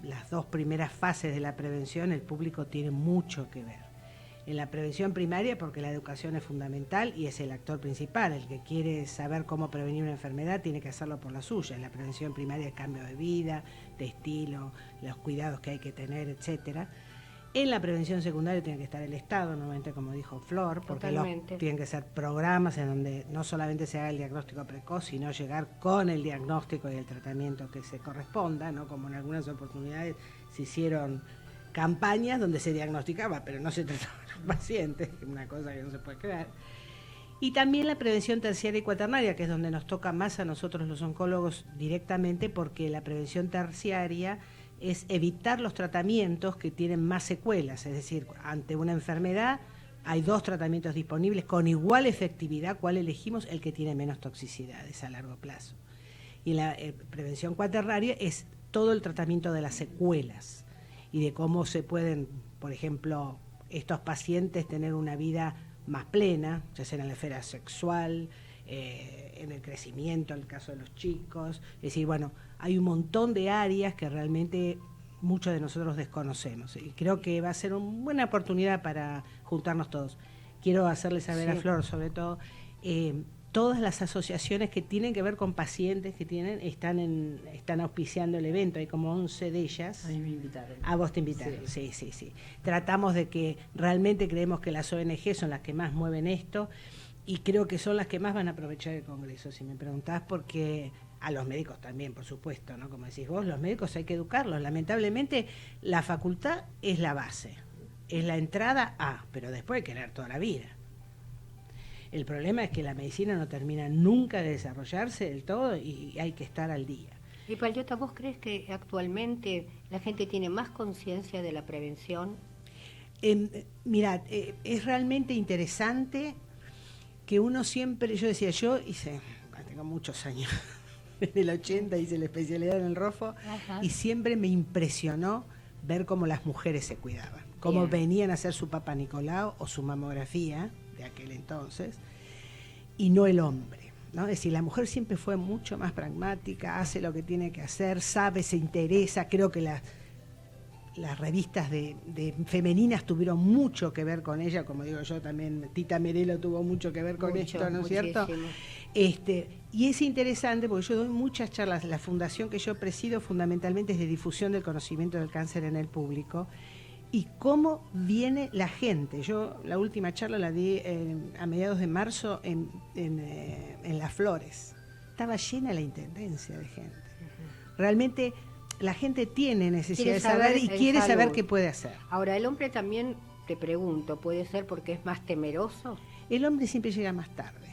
las dos primeras fases de la prevención, el público tiene mucho que ver. En la prevención primaria, porque la educación es fundamental y es el actor principal, el que quiere saber cómo prevenir una enfermedad tiene que hacerlo por la suya. En la prevención primaria, el cambio de vida, de estilo, los cuidados que hay que tener, etcétera. En la prevención secundaria tiene que estar el Estado, nuevamente como dijo Flor, porque tienen que ser programas en donde no solamente se haga el diagnóstico precoz, sino llegar con el diagnóstico y el tratamiento que se corresponda, ¿no? Como en algunas oportunidades se hicieron campañas donde se diagnosticaba, pero no se trataba a los pacientes, una cosa que no se puede creer. Y también la prevención terciaria y cuaternaria, que es donde nos toca más a nosotros los oncólogos directamente, porque la prevención terciaria es evitar los tratamientos que tienen más secuelas, es decir, ante una enfermedad hay dos tratamientos disponibles con igual efectividad, ¿cuál elegimos? El que tiene menos toxicidades a largo plazo. Y la prevención cuaternaria es todo el tratamiento de las secuelas y de cómo se pueden, por ejemplo, estos pacientes tener una vida más plena, ya sea en la esfera sexual, en el crecimiento, en el caso de los chicos. Es decir, bueno, hay un montón de áreas que realmente muchos de nosotros desconocemos. Y creo que va a ser una buena oportunidad para juntarnos todos. Quiero hacerle saber a Flor, sobre todo, todas las asociaciones que tienen que ver con pacientes que están auspiciando el evento. Hay como 11 de ellas. A mí me invitaron. A vos te invitaron, sí. Tratamos de que realmente creemos que las ONG son las que más mueven esto y creo que son las que más van a aprovechar el Congreso, si me preguntás, porque a los médicos también, por supuesto, ¿no? Como decís vos, los médicos hay que educarlos. Lamentablemente, la facultad es la base, es la entrada a, pero después hay que leer toda la vida. El problema es que la medicina no termina nunca de desarrollarse del todo y hay que estar al día. Y Payota, ¿vos crees que actualmente la gente tiene más conciencia de la prevención? Mirad, es realmente interesante que uno siempre, yo tengo muchos años, en el 80 hice la especialidad en el ROFO. Ajá. Y siempre me impresionó ver cómo las mujeres se cuidaban. cómo Bien. venían a hacer su Papa Nicolau o su mamografía de aquel entonces, y no el hombre, ¿no? Es decir, la mujer siempre fue mucho más pragmática, hace lo que tiene que hacer, sabe, se interesa. Creo que las revistas de femeninas tuvieron mucho que ver con ella, como digo yo también, Tita Merelo tuvo mucho que ver con Mucho, esto, ¿no es cierto? muchísimo. Y es interesante porque yo doy muchas charlas. La fundación que yo presido fundamentalmente es de difusión del conocimiento del cáncer en el público y cómo viene la gente. Yo la última charla la di a mediados de marzo en Las Flores. Estaba llena la intendencia de gente. Realmente la gente tiene necesidad de saber y quiere saber qué puede hacer. Ahora, el hombre también, te pregunto, ¿puede ser porque es más temeroso? El hombre siempre llega más tarde.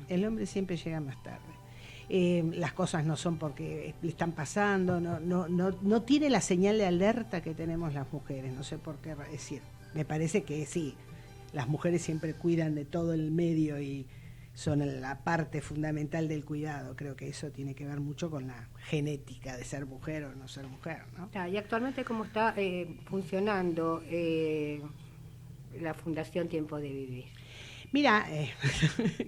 El hombre siempre llega más tarde. Las cosas no son porque le están pasando, no tiene la señal de alerta que tenemos las mujeres, no sé por qué decir. Me parece que sí, las mujeres siempre cuidan de todo el medio y son la parte fundamental del cuidado. Creo que eso tiene que ver mucho con la genética de ser mujer o no ser mujer, ¿no? Y actualmente, ¿cómo está funcionando la Fundación Tiempo de Vivir? Mira,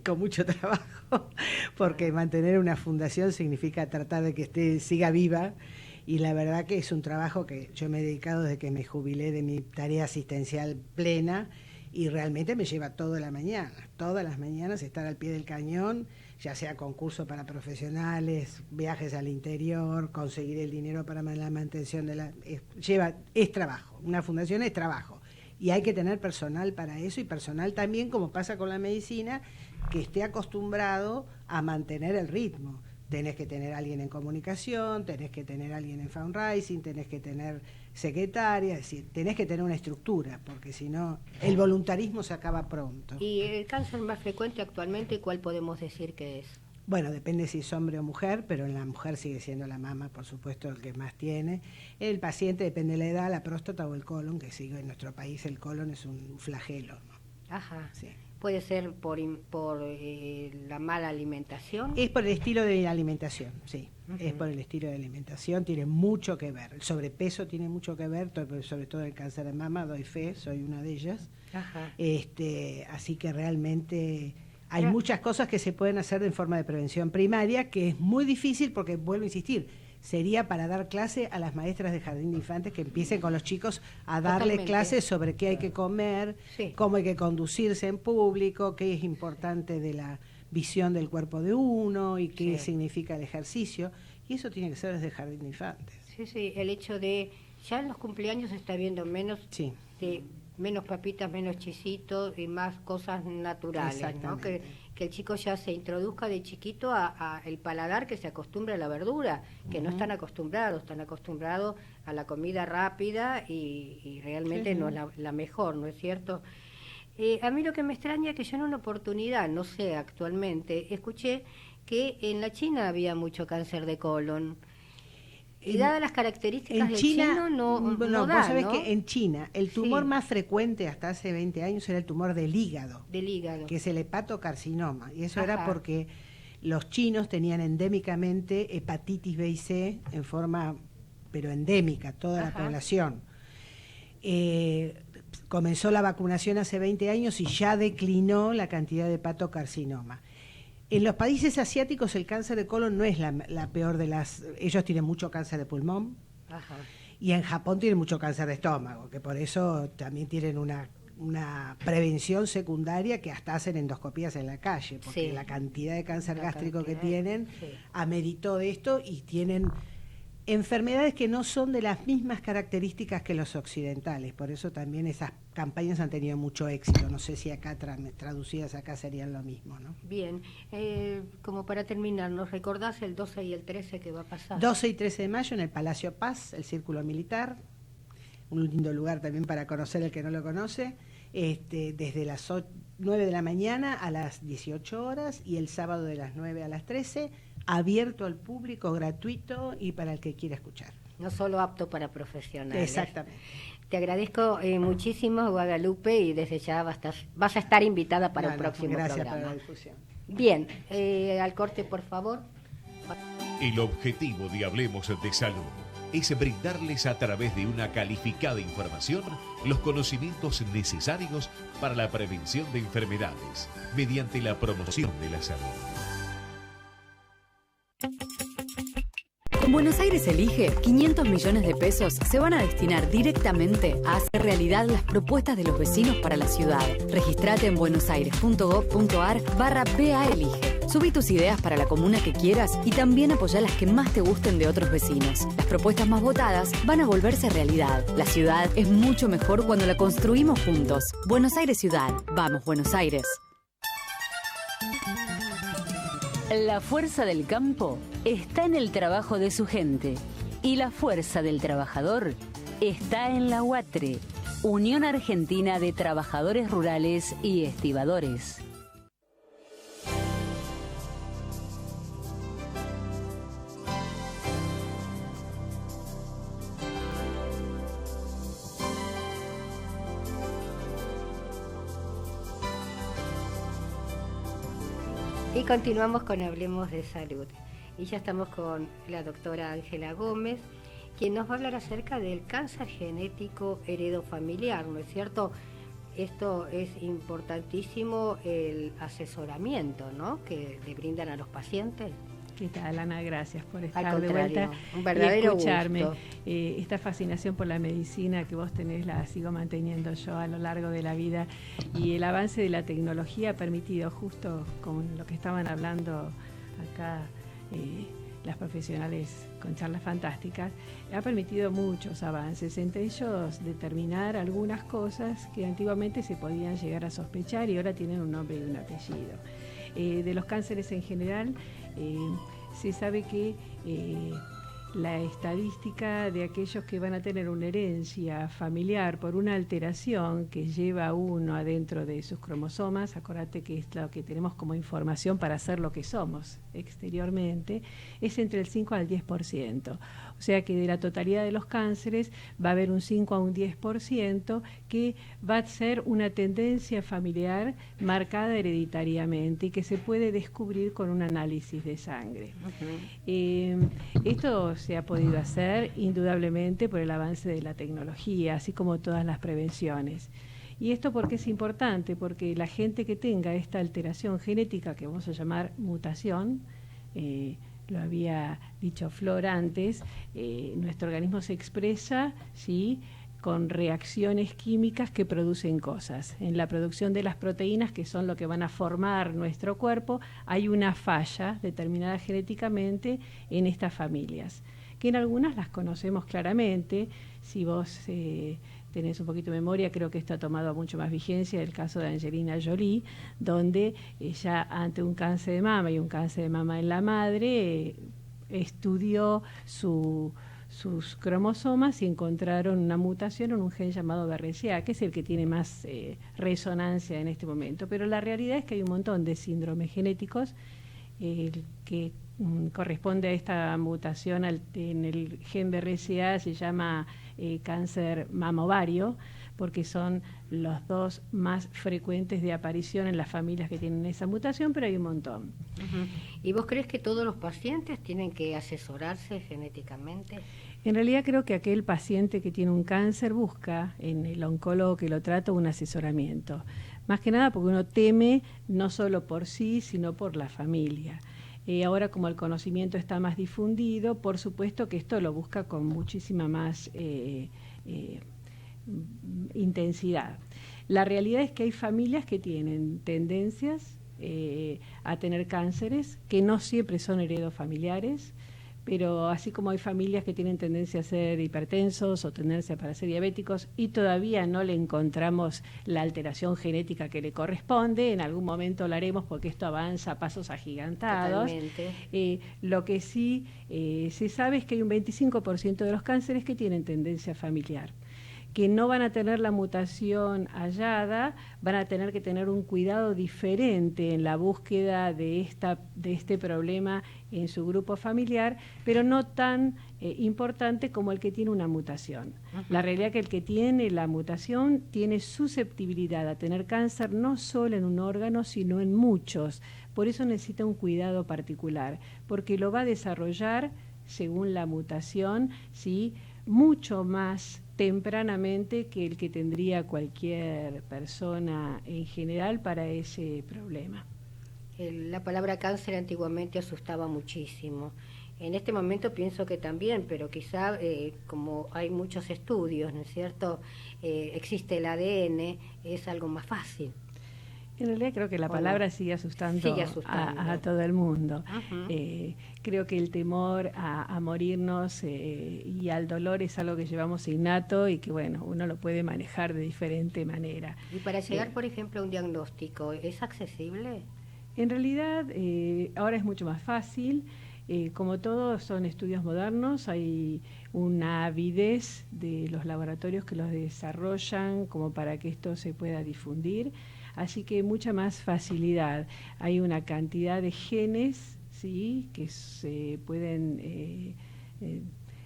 con mucho trabajo, porque mantener una fundación significa tratar de que siga viva, y la verdad que es un trabajo que yo me he dedicado desde que me jubilé de mi tarea asistencial plena, y realmente me lleva todas las mañanas estar al pie del cañón, ya sea concurso para profesionales, viajes al interior, conseguir el dinero para la mantención es trabajo, una fundación es trabajo. Y hay que tener personal para eso, y personal también, como pasa con la medicina, que esté acostumbrado a mantener el ritmo. Tenés que tener a alguien en comunicación, tenés que tener a alguien en fundraising, tenés que tener secretaria, es decir, tenés que tener una estructura, porque si no, el voluntarismo se acaba pronto. ¿Y el cáncer más frecuente actualmente, cuál podemos decir que es? Bueno, depende si es hombre o mujer, pero en la mujer sigue siendo la mama, por supuesto, el que más tiene. El paciente depende de la edad, la próstata o el colon, que sigue en nuestro país el colon es un flagelo, ¿no? Ajá. Sí. ¿Puede ser por la mala alimentación? Es por el estilo de alimentación, sí. Es por el estilo de alimentación, tiene mucho que ver. El sobrepeso tiene mucho que ver, sobre todo el cáncer de mama, doy fe, soy una de ellas. Ajá. Así que realmente hay muchas cosas que se pueden hacer en forma de prevención primaria, que es muy difícil porque, vuelvo a insistir, sería para dar clase a las maestras de jardín de infantes que empiecen con los chicos a darle clases sobre qué hay que comer, cómo hay que conducirse en público, qué es importante de la visión del cuerpo de uno y qué significa el ejercicio. Y eso tiene que ser desde jardín de infantes. Sí, el hecho de, ya en los cumpleaños se está viendo menos, menos papitas, menos chisitos y más cosas naturales, ¿no? Que el chico ya se introduzca de chiquito a el paladar, que se acostumbre a la verdura, que no están acostumbrados a la comida rápida y realmente no es la mejor, ¿no es cierto? A mí lo que me extraña es que yo en una oportunidad, no sé actualmente, escuché que en la China había mucho cáncer de colon. Y dadas las características del chino, no da, vos sabés ¿no? que en China el tumor más frecuente hasta hace 20 años era el tumor del hígado. Que es el hepatocarcinoma. Y eso era porque los chinos tenían endémicamente hepatitis B y C en forma, pero endémica, toda la población. Comenzó la vacunación hace 20 años y ya declinó la cantidad de hepatocarcinoma. En los países asiáticos el cáncer de colon no es la peor de las... Ellos tienen mucho cáncer de pulmón y en Japón tienen mucho cáncer de estómago, que por eso también tienen una prevención secundaria que hasta hacen endoscopías en la calle, porque la cantidad de cáncer gástrico que tienen ameritó de esto, y tienen enfermedades que no son de las mismas características que los occidentales. Por eso también esas campañas han tenido mucho éxito. No sé si acá traducidas acá serían lo mismo, ¿no? Bien, como para terminar, ¿nos recordás el 12 y el 13 que va a pasar? 12 y 13 de mayo en el Palacio Paz, el Círculo Militar, un lindo lugar también para conocer el que no lo conoce, desde las 9 de la mañana a las 18 horas y el sábado de las 9 a las 13, abierto al público, gratuito y para el que quiera escuchar. No solo apto para profesionales. Exactamente. Te agradezco muchísimo, Guadalupe, y desde ya vas a estar invitada para un próximo gracias programa. Para la difusión. Bien, al corte, por favor. El objetivo de Hablemos de Salud es brindarles a través de una calificada información los conocimientos necesarios para la prevención de enfermedades mediante la promoción de la salud. Con Buenos Aires Elige, 500 millones de pesos se van a destinar directamente a hacer realidad las propuestas de los vecinos para la ciudad. Registrate en buenosaires.gov.ar/BA Elige. Subí tus ideas para la comuna que quieras y también apoyá las que más te gusten de otros vecinos. Las propuestas más votadas van a volverse realidad. La ciudad es mucho mejor cuando la construimos juntos. Buenos Aires Ciudad. Vamos, Buenos Aires. La fuerza del campo está en el trabajo de su gente y la fuerza del trabajador está en la UATRE, Unión Argentina de Trabajadores Rurales y Estibadores. Y continuamos con Hablemos de Salud. Y ya estamos con la doctora Ángela Gómez, quien nos va a hablar acerca del cáncer genético heredofamiliar, ¿no es cierto? Esto es importantísimo, el asesoramiento, ¿no?, que le brindan a los pacientes. ¿Qué tal, Ana? Gracias por Al estar de contrario, vuelta un verdadero y escucharme. gusto. Esta fascinación por la medicina que vos tenés la sigo manteniendo yo a lo largo de la vida, y el avance de la tecnología ha permitido, justo con lo que estaban hablando acá las profesionales con charlas fantásticas, ha permitido muchos avances, entre ellos determinar algunas cosas que antiguamente se podían llegar a sospechar y ahora tienen un nombre y un apellido. De los cánceres en general, se sabe que la estadística de aquellos que van a tener una herencia familiar por una alteración que lleva uno adentro de sus cromosomas, acordate que es lo que tenemos como información para ser lo que somos exteriormente, es entre el 5 al 10%. O sea que de la totalidad de los cánceres va a haber un 5 a un 10% que va a ser una tendencia familiar marcada hereditariamente y que se puede descubrir con un análisis de sangre. Esto se ha podido hacer indudablemente por el avance de la tecnología, así como todas las prevenciones. ¿Y esto por qué es importante? Porque la gente que tenga esta alteración genética, que vamos a llamar mutación, lo había dicho Flor antes, nuestro organismo se expresa, ¿sí?, con reacciones químicas que producen cosas. En la producción de las proteínas, que son lo que van a formar nuestro cuerpo, hay una falla determinada genéticamente en estas familias, que en algunas las conocemos claramente. Si vos tenés un poquito de memoria, creo que esto ha tomado mucho más vigencia el caso de Angelina Jolie, donde ella, ante un cáncer de mama y un cáncer de mama en la madre, estudió sus cromosomas y encontraron una mutación en un gen llamado BRCA, que es el que tiene más resonancia en este momento. Pero la realidad es que hay un montón de síndromes genéticos que corresponde a esta mutación en el gen BRCA, se llama cáncer mama-ovario, porque son los dos más frecuentes de aparición en las familias que tienen esa mutación, pero hay un montón. ¿Y vos crees que todos los pacientes tienen que asesorarse genéticamente? En realidad creo que aquel paciente que tiene un cáncer busca en el oncólogo que lo trata un asesoramiento. Más que nada porque uno teme no solo por sí, sino por la familia. Ahora, como el conocimiento está más difundido, por supuesto que esto lo busca con muchísima más intensidad. La realidad es que hay familias que tienen tendencias a tener cánceres, que no siempre son heredofamiliares, pero así como hay familias que tienen tendencia a ser hipertensos o tendencia para ser diabéticos y todavía no le encontramos la alteración genética que le corresponde, en algún momento lo haremos porque esto avanza a pasos agigantados. Lo que sí se sabe es que hay un 25% de los cánceres que tienen tendencia familiar, que no van a tener la mutación hallada, van a tener que tener un cuidado diferente en la búsqueda de este problema en su grupo familiar, pero no tan importante como el que tiene una mutación. La realidad es que el que tiene la mutación tiene susceptibilidad a tener cáncer no solo en un órgano, sino en muchos. Por eso necesita un cuidado particular, porque lo va a desarrollar según la mutación, ¿sí?, mucho más tempranamente que el que tendría cualquier persona en general para ese problema. La palabra cáncer antiguamente asustaba muchísimo. En este momento pienso que también, pero quizá como hay muchos estudios, ¿no es cierto? Existe el ADN, es algo más fácil. En realidad creo que la palabra sigue asustando, a todo el mundo. Creo que el temor a morirnos y al dolor es algo que llevamos innato y que, bueno, uno lo puede manejar de diferente manera. Y para llegar, por ejemplo, a un diagnóstico, ¿es accesible? En realidad, ahora es mucho más fácil. Como todos son estudios modernos, hay una avidez de los laboratorios que los desarrollan como para que esto se pueda difundir. Así que mucha más facilidad. Hay una cantidad de genes, ¿sí?, que se pueden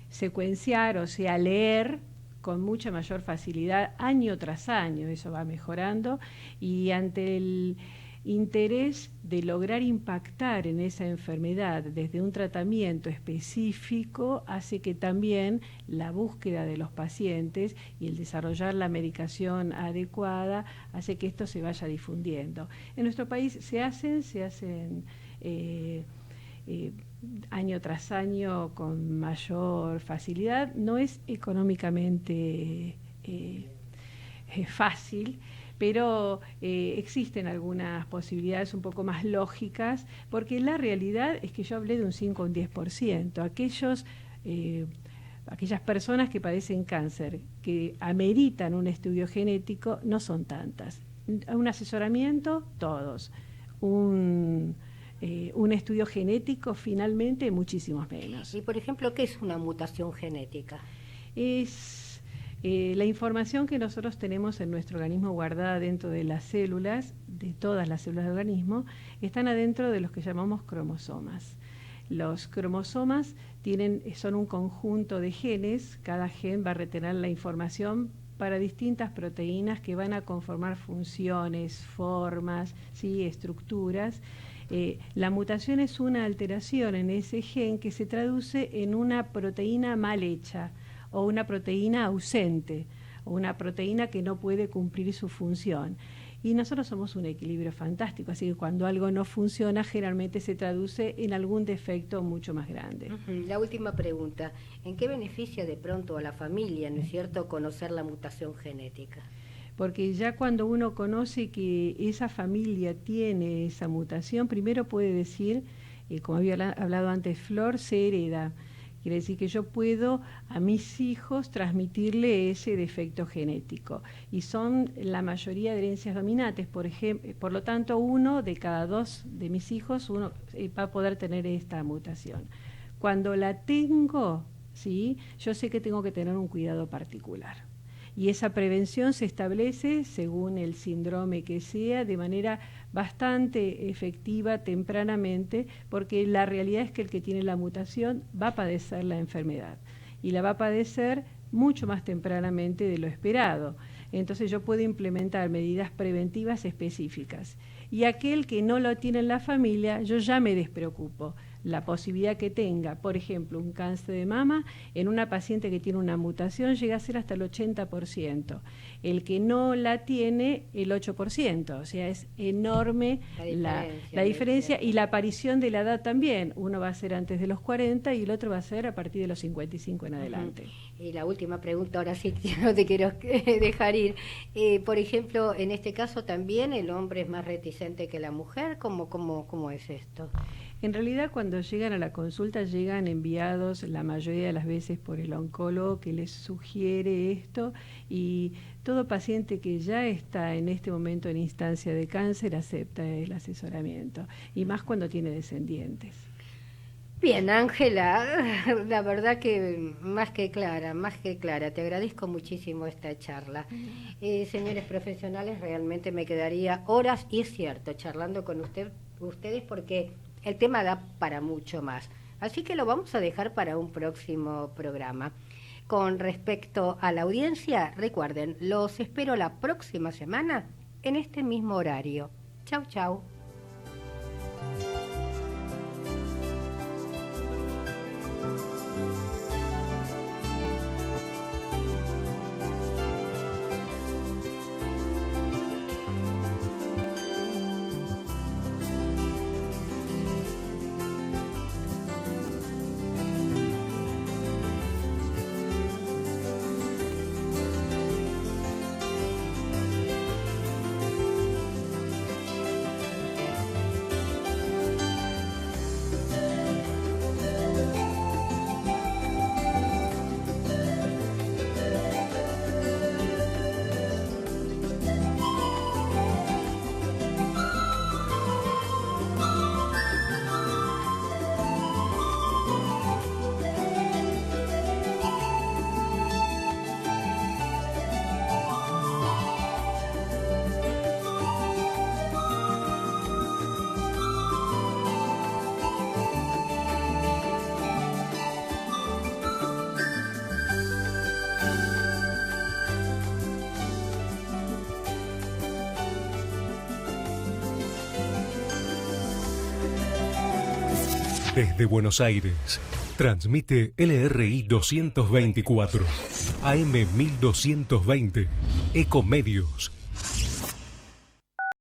secuenciar, o sea, leer con mucha mayor facilidad año tras año. Eso va mejorando, y ante el interés de lograr impactar en esa enfermedad desde un tratamiento específico hace que también la búsqueda de los pacientes y el desarrollar la medicación adecuada hace que esto se vaya difundiendo. En nuestro país se hacen año tras año con mayor facilidad. No es económicamente fácil, pero existen algunas posibilidades un poco más lógicas, porque la realidad es que yo hablé de un 5 o un 10%. Aquellas personas que padecen cáncer, que ameritan un estudio genético, no son tantas. Un asesoramiento, todos. Un estudio genético, finalmente, muchísimos menos. Y, por ejemplo, ¿qué es una mutación genética? Es la información que nosotros tenemos en nuestro organismo guardada dentro de las células, de todas las células del organismo, están adentro de los que llamamos cromosomas. Los cromosomas son un conjunto de genes. Cada gen va a retener la información para distintas proteínas que van a conformar funciones, formas, ¿sí?, estructuras. La mutación es una alteración en ese gen que se traduce en una proteína mal hecha, o una proteína ausente, o una proteína que no puede cumplir su función. Y nosotros somos un equilibrio fantástico, así que cuando algo no funciona, generalmente se traduce en algún defecto mucho más grande. La última pregunta, ¿en qué beneficia de pronto a la familia, ¿no es cierto?, conocer la mutación genética? Porque ya cuando uno conoce que esa familia tiene esa mutación, primero puede decir, como había hablado antes Flor, se hereda. Quiere decir que yo puedo a mis hijos transmitirle ese defecto genético. Y son la mayoría de herencias dominantes. Por lo tanto, 1 de cada 2 de mis hijos va a poder tener esta mutación. Cuando la tengo, ¿sí?, yo sé que tengo que tener un cuidado particular. Y esa prevención se establece, según el síndrome que sea, de manera bastante efectiva tempranamente, porque la realidad es que el que tiene la mutación va a padecer la enfermedad, y la va a padecer mucho más tempranamente de lo esperado. Entonces yo puedo implementar medidas preventivas específicas. Y aquel que no lo tiene en la familia, yo ya me despreocupo. La posibilidad que tenga, por ejemplo, un cáncer de mama, en una paciente que tiene una mutación llega a ser hasta el 80%. El que no la tiene, el 8%. O sea, es enorme la diferencia, y la aparición de la edad también. Uno va a ser antes de los 40 y el otro va a ser a partir de los 55 en adelante. Y la última pregunta, ahora sí, no te quiero dejar ir. Por ejemplo, en este caso también el hombre es más reticente que la mujer. ¿Cómo es esto? En realidad, cuando llegan a la consulta, llegan enviados la mayoría de las veces por el oncólogo que les sugiere esto, y todo paciente que ya está en este momento en instancia de cáncer acepta el asesoramiento, y más cuando tiene descendientes. Bien, Ángela, la verdad que más que clara. Te agradezco muchísimo esta charla. Señores profesionales, realmente me quedaría horas, y es cierto, charlando con ustedes, porque el tema da para mucho más. Así que lo vamos a dejar para un próximo programa. Con respecto a la audiencia, recuerden, los espero la próxima semana en este mismo horario. Chau, chau. Desde Buenos Aires, transmite LRI 224, AM 1220, Ecomedios.